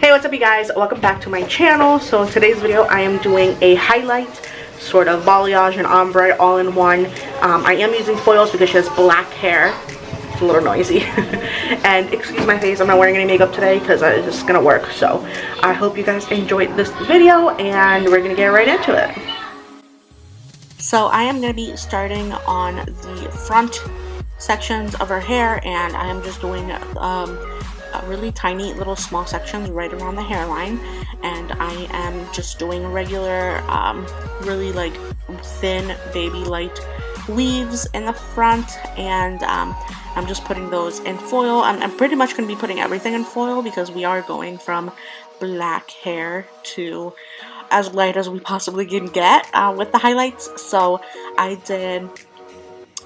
Hey, what's up you guys? Welcome back to my channel. So in today's video I am doing a highlight, sort of balayage and ombre all in one. I am using foils because she has black hair. It's a little noisy. And excuse my face, I'm not wearing any makeup today because it's just gonna work. So I hope you guys enjoyed this video and we're gonna get right into it. So I am gonna be starting on the front sections of her hair, and I am just doing really tiny little small sections right around the hairline, and I am just doing regular really like thin baby light weaves in the front, and I'm just putting those in foil. I'm pretty much going to be putting everything in foil because we are going from black hair to as light as we possibly can get with the highlights. So I did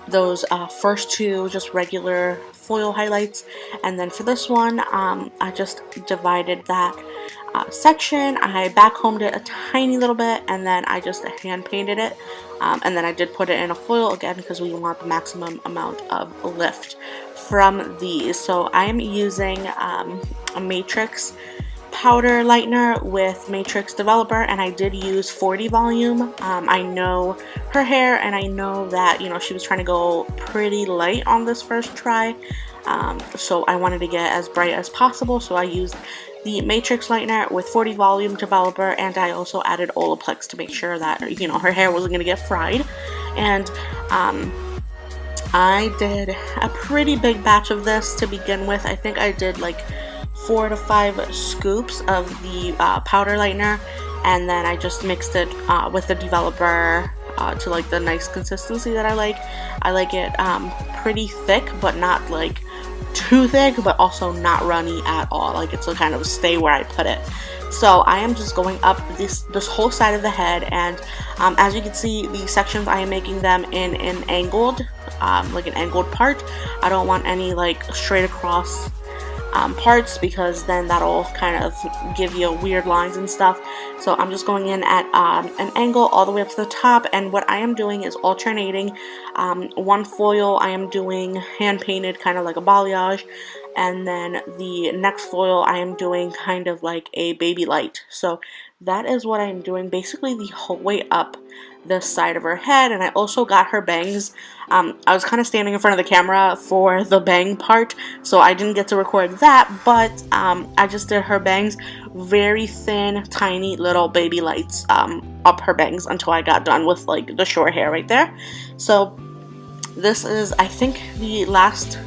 those first two just regular foil highlights, and then for this one I just divided that section. I backcombed it a tiny little bit, and then I just hand painted it, and then I did put it in a foil again because we want the maximum amount of lift from these. So I am using a matrix powder lightener with matrix developer, and I did use 40 volume. I know her hair, and I know that, you know, she was trying to go pretty light on this first try, so I wanted to get as bright as possible, so I used the matrix lightener with 40 volume developer, and I also added Olaplex to make sure that, you know, her hair wasn't going to get fried. And I did a pretty big batch of this to begin with. I think I did like 4 to 5 scoops of the powder lightener, and then I just mixed it with the developer to like the nice consistency that I like. I like it pretty thick, but not like too thick, but also not runny at all. Like it's to kind of stay where I put it. So I am just going up this whole side of the head, and as you can see, the sections I am making them in an angled, like an angled part. I don't want any like straight across parts, because then that'll kind of give you weird lines and stuff. So I'm just going in at an angle all the way up to the top, and what I am doing is alternating. One foil I am doing hand painted, kind of like a balayage, and then the next foil I am doing kind of like a baby light. So that is what I'm doing basically the whole way up this side of her head. And I also got her bangs. I was kind of standing in front of the camera for the bang part, so I didn't get to record that, but I just did her bangs, very thin, tiny little baby lights up her bangs until I got done with like the short hair right there. So this is, I think, the last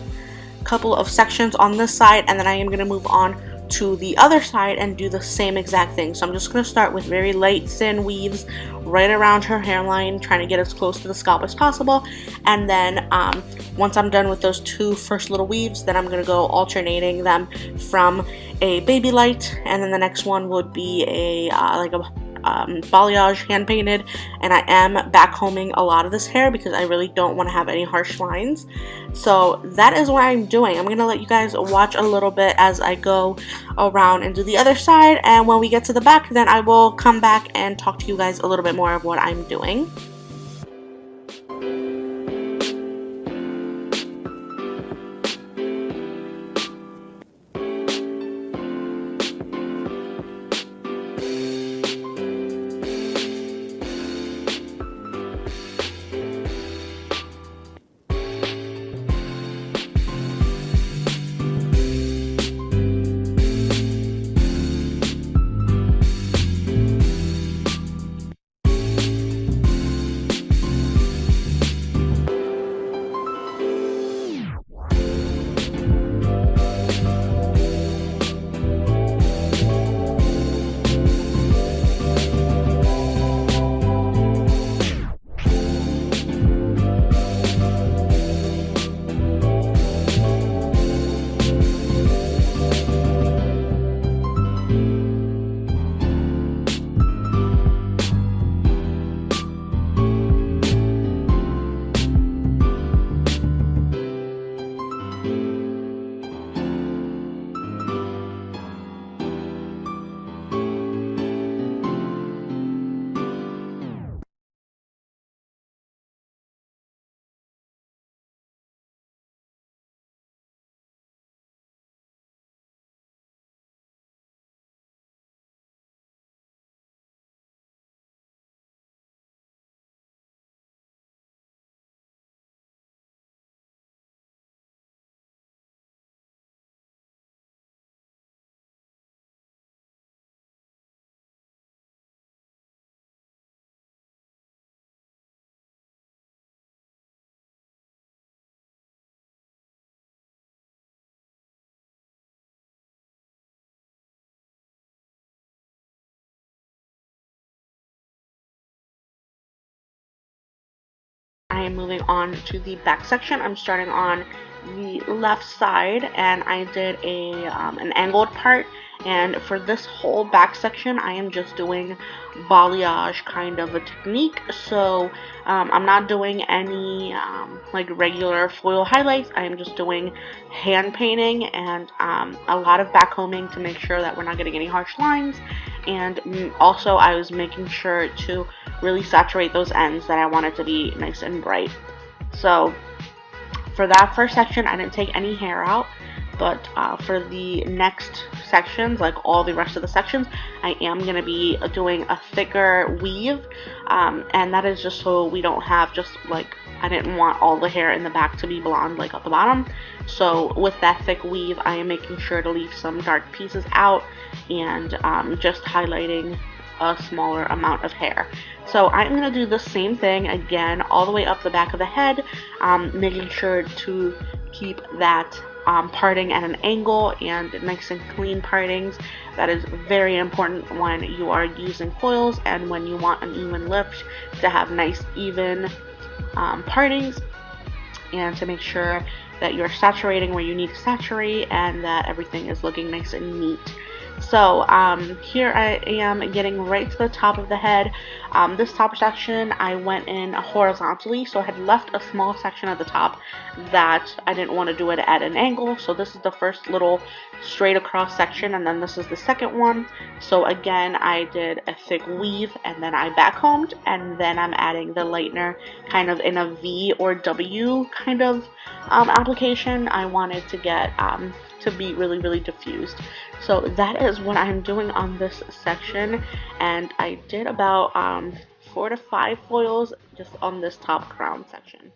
couple of sections on this side, and then I am going to move on to the other side and do the same exact thing. So I'm just going to start with very light thin weaves right around her hairline, trying to get as close to the scalp as possible, and then once I'm done with those two first little weaves, then I'm going to go alternating them from a baby light, and then the next one would be a like a balayage hand painted, and I am backcombing a lot of this hair because I really don't want to have any harsh lines. So that is what I'm doing. I'm gonna let you guys watch a little bit as I go around and do the other side, and when we get to the back, then I will come back and talk to you guys a little bit more of what I'm doing. am moving on to the back section. I'm starting on the left side, and I did an angled part. And for this whole back section, I am just doing balayage kind of a technique. So I'm not doing any like regular foil highlights. I am just doing hand painting and a lot of backcombing to make sure that we're not getting any harsh lines. And also I was making sure to really saturate those ends that I wanted to be nice and bright. So for that first section, I didn't take any hair out, but for the next sections, like all the rest of the sections, I am going to be doing a thicker weave, and that is just so we don't have just like, I didn't want all the hair in the back to be blonde like at the bottom. So with that thick weave, I am making sure to leave some dark pieces out and just highlighting a smaller amount of hair. So I'm going to do the same thing again all the way up the back of the head, making sure to keep that parting at an angle and nice and clean partings. That is very important when you are using foils and when you want an even lift, to have nice even partings, and to make sure that you're saturating where you need to saturate and that everything is looking nice and neat. So here I am getting right to the top of the head. This top section I went in horizontally, so I had left a small section at the top that I didn't want to do it at an angle. So this is the first little straight across section, and then this is the second one. So again, I did a thick weave, and then I backcombed, and then I'm adding the lightener kind of in a V or W kind of application. I wanted to get to be really diffused. So that is what I'm doing on this section, and I did about 4 to 5 foils just on this top crown section.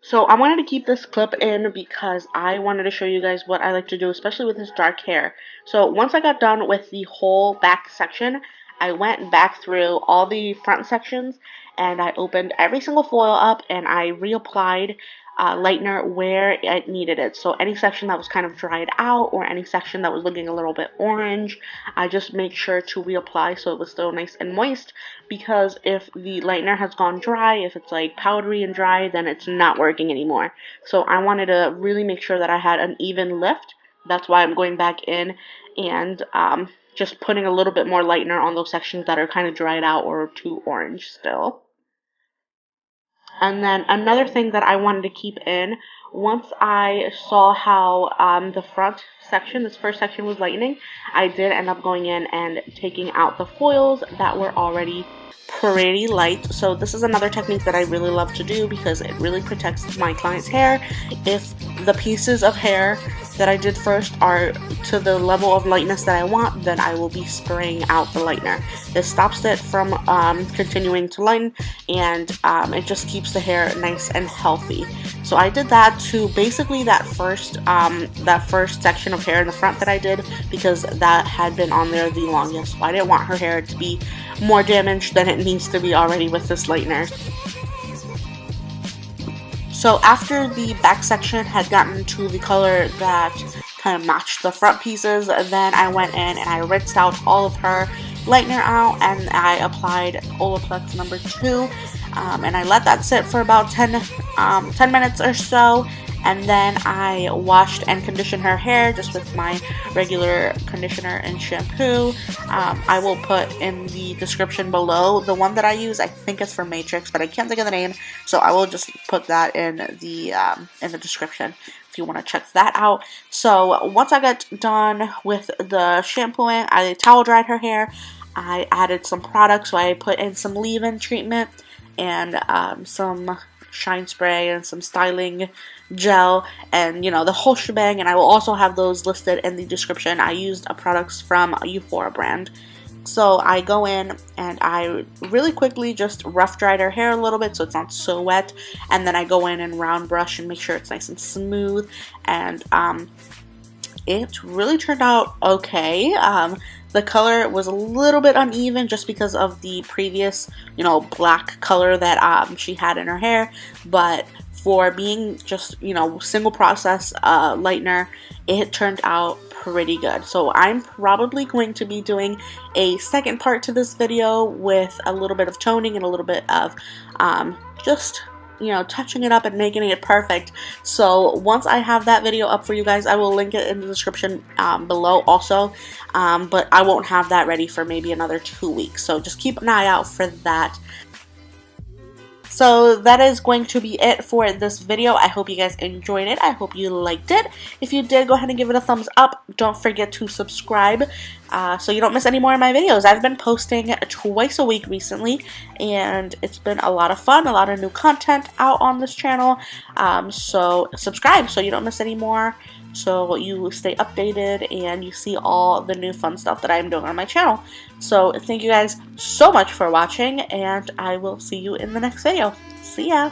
So I wanted to keep this clip in because I wanted to show you guys what I like to do, especially with this dark hair. So once I got done with the whole back section, I went back through all the front sections and I opened every single foil up and I reapplied lightener where it needed it. So any section that was kind of dried out or any section that was looking a little bit orange, I just made sure to reapply so it was still nice and moist, because if the lightener has gone dry, if it's like powdery and dry, then it's not working anymore. So I wanted to really make sure that I had an even lift. That's why I'm going back in and just putting a little bit more lightener on those sections that are kind of dried out or too orange still. And then another thing that I wanted to keep in, once I saw how the front section, this first section was lightening, I did end up going in and taking out the foils that were already pretty light. So this is another technique that I really love to do because it really protects my client's hair. If the pieces of hair that I did first are to the level of lightness that I want, then I will be spraying out the lightener. This stops it from continuing to lighten, and it just keeps the hair nice and healthy. So I did that to basically that first section of hair in the front that I did, because that had been on there the longest. So I didn't want her hair to be more damaged than it needs to be already with this lightener. So after the back section had gotten to the color that kind of matched the front pieces, then I went in and I rinsed out all of her lightener out, and I applied Olaplex number 2, and I let that sit for about 10 minutes or so, and then I washed and conditioned her hair just with my regular conditioner and shampoo. I will put in the description below the one that I use. I think it's for Matrix, but I can't think of the name, so I will just put that in the description if you want to check that out. So once I got done with the shampooing, I towel dried her hair. I added some products, so I put in some leave-in treatment and some shine spray and some styling gel, and the whole shebang, and I will also have those listed in the description. I used products from Eufora brand. So I go in and I really quickly just rough dried her hair a little bit so it's not so wet, and then I go in and round brush and make sure it's nice and smooth, and it really turned out okay. The color was a little bit uneven just because of the previous, you know, black color that she had in her hair, but for being just, you know, single process lightener, it turned out pretty good. So I'm probably going to be doing a second part to this video with a little bit of toning and a little bit of just, you know, touching it up and making it perfect. So once I have that video up for you guys, I will link it in the description below also, but I won't have that ready for maybe another 2 weeks, so just keep an eye out for that. So that is going to be it for this video. I hope you guys enjoyed it. I hope you liked it. If you did, go ahead and give it a thumbs up. Don't forget to subscribe so you don't miss any more of my videos. I've been posting twice a week recently, and it's been a lot of fun, a lot of new content out on this channel. So subscribe so you don't miss any more, so you stay updated and you see all the new fun stuff that I'm doing on my channel. So thank you guys so much for watching, and I will see you in the next video. See ya!